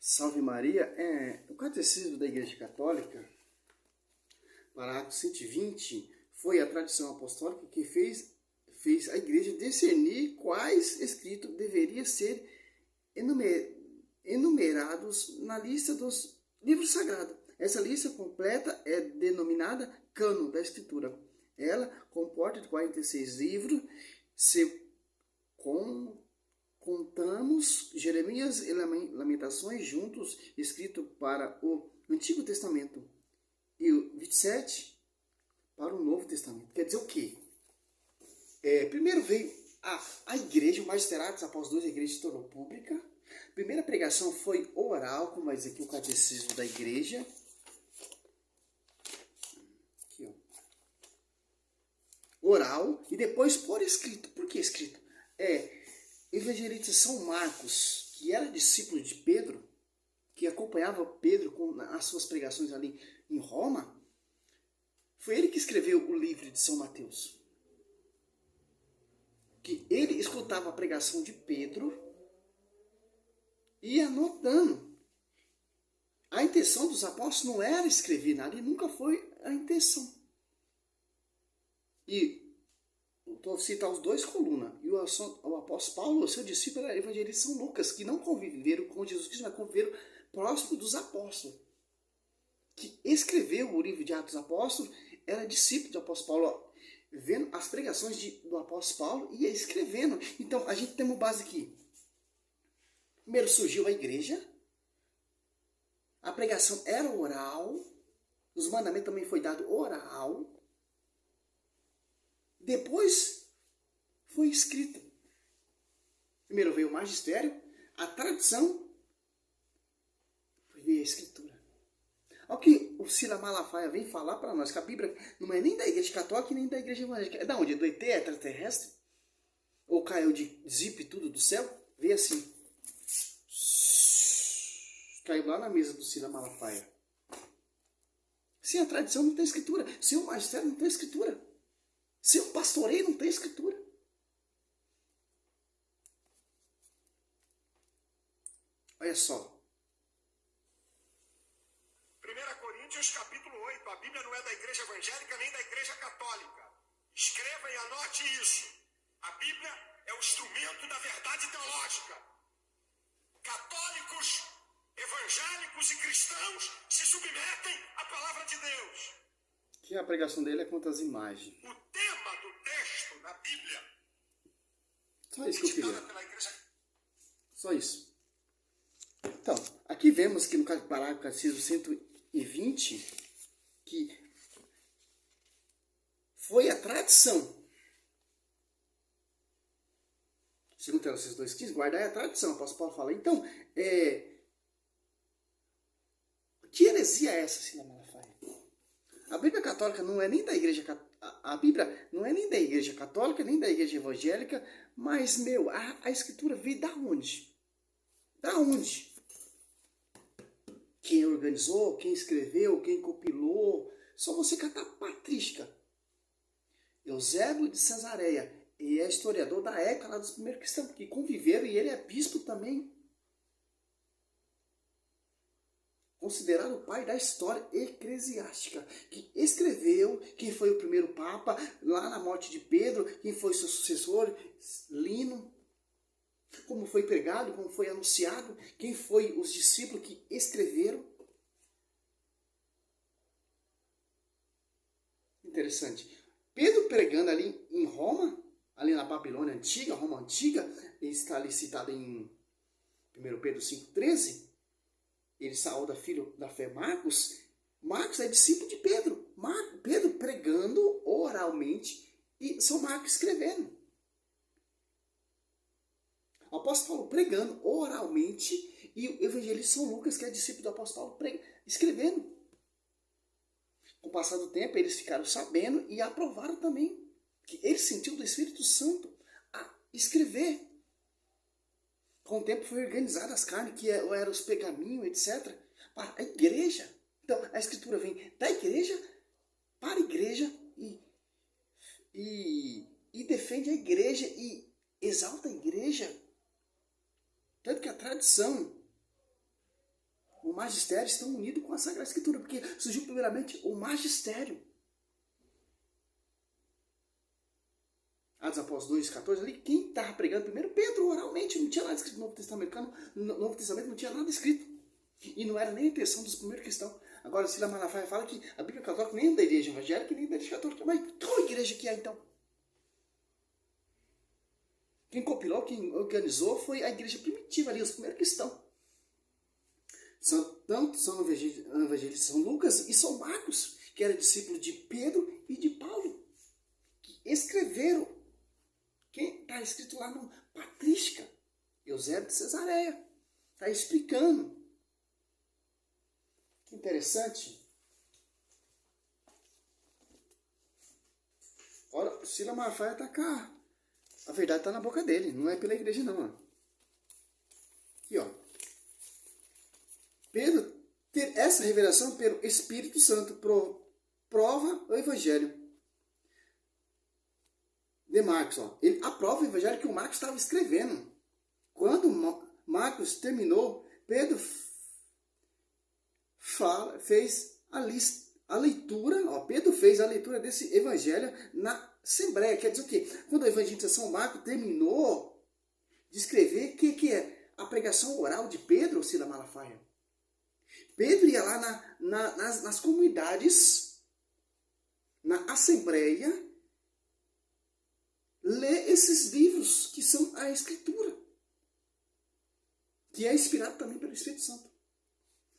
Salve Maria. O Catecismo da Igreja Católica, parágrafo 120, foi a tradição apostólica que fez a Igreja discernir quais escritos deveriam ser enumerados na lista dos livros sagrados. Essa lista completa é denominada Cânon da Escritura. Ela comporta 46 livros, se contamos Jeremias e Lamentações juntos, escrito para o Antigo Testamento, e o 27 para o Novo Testamento. Quer dizer o quê? Primeiro veio a igreja, o magistério dos apóstolos, a igreja se tornou pública. A primeira pregação foi oral, como vai dizer aqui o catecismo da igreja. Aqui, ó. Oral, e depois por escrito. Por que escrito? Evangelista São Marcos, que era discípulo de Pedro, que acompanhava Pedro com as suas pregações ali em Roma, foi ele que escreveu o livro de São Mateus. Que ele escutava a pregação de Pedro e ia anotando. A intenção dos apóstolos não era escrever nada, e nunca foi a intenção. E estou citando os dois colunas. E o apóstolo Paulo, o seu discípulo, era evangelista São Lucas, que não conviveram com Jesus Cristo, mas conviveram próximo dos apóstolos. Que escreveu o livro de Atos dos Apóstolos, era discípulo do apóstolo Paulo, vendo as pregações do apóstolo Paulo e ia escrevendo. Então, a gente tem uma base aqui. Primeiro surgiu a igreja, a pregação era oral, os mandamentos também foi dado oral, depois foi escrito. Primeiro veio o magistério, a tradição, depois veio a escritura. Olha o que o Silas Malafaia vem falar para nós, que a Bíblia não é nem da igreja católica nem da igreja evangélica. É da onde? Do ET extraterrestre? Ou caiu de zip tudo do céu? Veio assim. Caiu lá na mesa do Silas Malafaia. Sem a tradição não tem escritura. Sem o magistério não tem escritura. Sem o pastoreio não tem escritura. Olha só. 1 Coríntios capítulo 8. A Bíblia não é da igreja evangélica nem da igreja católica. Escreva e anote isso. A Bíblia é o instrumento da verdade teológica. Católicos, evangélicos e cristãos se submetem à palavra de Deus. Que a pregação dele é contra as imagens. O tema do texto na Bíblia. Só isso que eu queria. Pela igreja... Só isso. Então, aqui vemos que no parágrafo catecismo 120, que foi a tradição. Segundo Tessalonicenses 2,15, guardar a tradição. O apóstolo Paulo fala. Então, que heresia é essa, Silas Malafaia? A Bíblia católica não é nem da igreja a Bíblia não é nem da igreja católica, nem da igreja evangélica, mas, a escritura veio da onde? Da onde? Quem organizou, quem escreveu, quem compilou, só você catar a patrística. Eusébio de Cesareia, e é historiador da época lá dos primeiros cristãos, que conviveram, e ele é bispo também. Considerado o pai da história eclesiástica, que escreveu quem foi o primeiro papa, lá na morte de Pedro, quem foi seu sucessor, Lino, como foi pregado, como foi anunciado, quem foi os discípulos que escreveram. Interessante. Pedro pregando ali em Roma, ali na Babilônia antiga, Roma antiga, ele está ali citado em 1 Pedro 5,13, ele saúda filho da fé Marcos. Marcos é discípulo de Pedro. Pedro pregando oralmente e São Marcos escrevendo. O apóstolo Paulo pregando oralmente e o evangelista São Lucas, que é discípulo do apóstolo Paulo, escrevendo. Com o passar do tempo, eles ficaram sabendo e aprovaram também que ele sentiu do Espírito Santo a escrever. Com o tempo foi organizada as carnes, que eram os pergaminhos, etc. Para a igreja. Então, a escritura vem da igreja para a igreja e defende a igreja e exalta a igreja. Tanto que a tradição magistério estão unidos com a Sagrada Escritura, porque surgiu primeiramente o magistério. Atos Apóstolos 2,14, ali, quem estava pregando primeiro? Pedro, oralmente, não tinha nada escrito no Novo Testamento não tinha nada escrito. E não era nem a intenção dos primeiros cristãos. Agora, Silas Malafaia fala que a Bíblia Católica nem é da igreja evangélica, nem da igreja católica. Mas qual igreja que é, então? Quem compilou, quem organizou foi a igreja primitiva ali, os primeiros cristãos. Tanto são o evangelista São Lucas e São Marcos, que era discípulo de Pedro e de Paulo, que escreveram. Quem está escrito lá no Patrística, Eusébio de Cesareia, está explicando. Que interessante. Olha, Silas Malafaia está cá. A verdade está na boca dele, não é pela igreja não. Ó. Aqui, ó. Pedro ter essa revelação pelo Espírito Santo prova o Evangelho de Marcos. Ó. Ele aprova o Evangelho que o Marcos estava escrevendo. Quando Marcos terminou, Pedro fez a leitura, ó, Pedro fez a leitura desse Evangelho na Assembleia. Quer dizer o quê? Quando o evangelista São Marcos terminou de escrever, o que é? A pregação oral de Pedro, Silas Malafaia. Pedro ia lá nas comunidades, na Assembleia, ler esses livros que são a Escritura, que é inspirado também pelo Espírito Santo.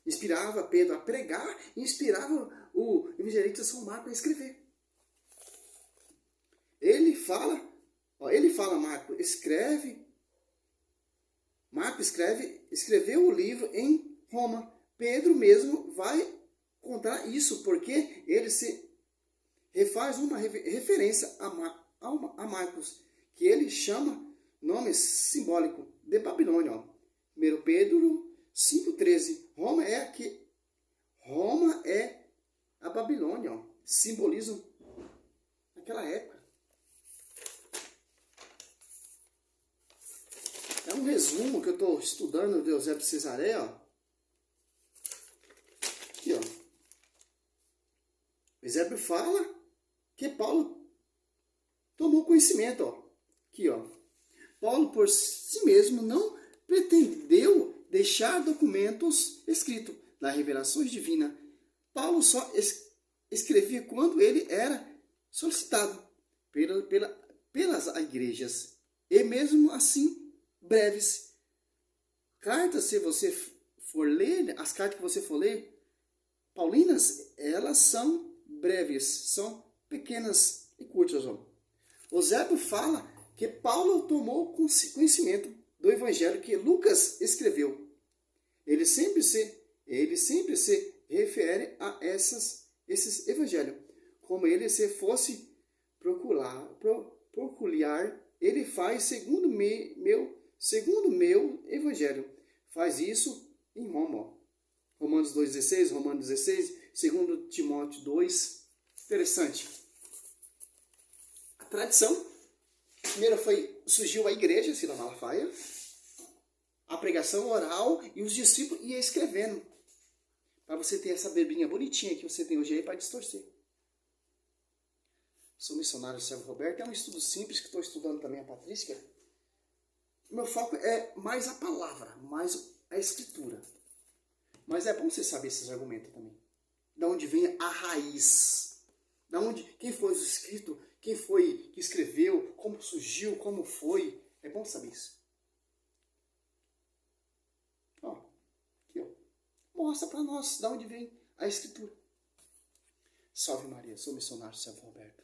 Inspirava Pedro a pregar e inspirava o evangelista São Marcos a escrever. Ele fala, Marcos escreveu o livro em Roma. Pedro mesmo vai contar isso, porque ele se refaz uma referência a Marcos, que ele chama nome simbólico de Babilônia. Ó. 1 Pedro 5,13. Roma é a Babilônia, ó. Simboliza naquela época. É um resumo que eu estou estudando de Eusébio de Cesareia. Ó. Aqui, ó. Eusébio fala que Paulo tomou conhecimento. Ó. Aqui, ó. Paulo, por si mesmo, não pretendeu deixar documentos escritos das revelações divinas. Paulo só escrevia quando ele era solicitado pelas igrejas. E mesmo assim, breves. Cartas, se você for ler, as cartas que você for ler, paulinas, elas são breves, são pequenas e curtas. Ó. Eusébio fala que Paulo tomou conhecimento do evangelho que Lucas escreveu. Ele sempre se refere a esses evangelhos. Como ele se fosse peculiar, ele faz segundo meu evangelho. Faz isso em Roma. Romanos 2,16, Romanos 16, 2 Timóteo 2. Interessante. A tradição. Primeiro surgiu a igreja, Silas Malafaia. A pregação oral e os discípulos iam escrevendo. Para você ter essa bebinha bonitinha que você tem hoje aí para distorcer. Sou missionário Servo Roberto. É um estudo simples que estou estudando também a patrística. Meu foco é mais a palavra, mais a escritura. Mas é bom você saber esses argumentos também. Da onde vem a raiz. Quem foi o escrito, quem foi que escreveu, como surgiu, como foi. É bom saber isso. Ó, aqui, ó. Mostra para nós da onde vem a escritura. Salve Maria, sou missionário Servo Roberto.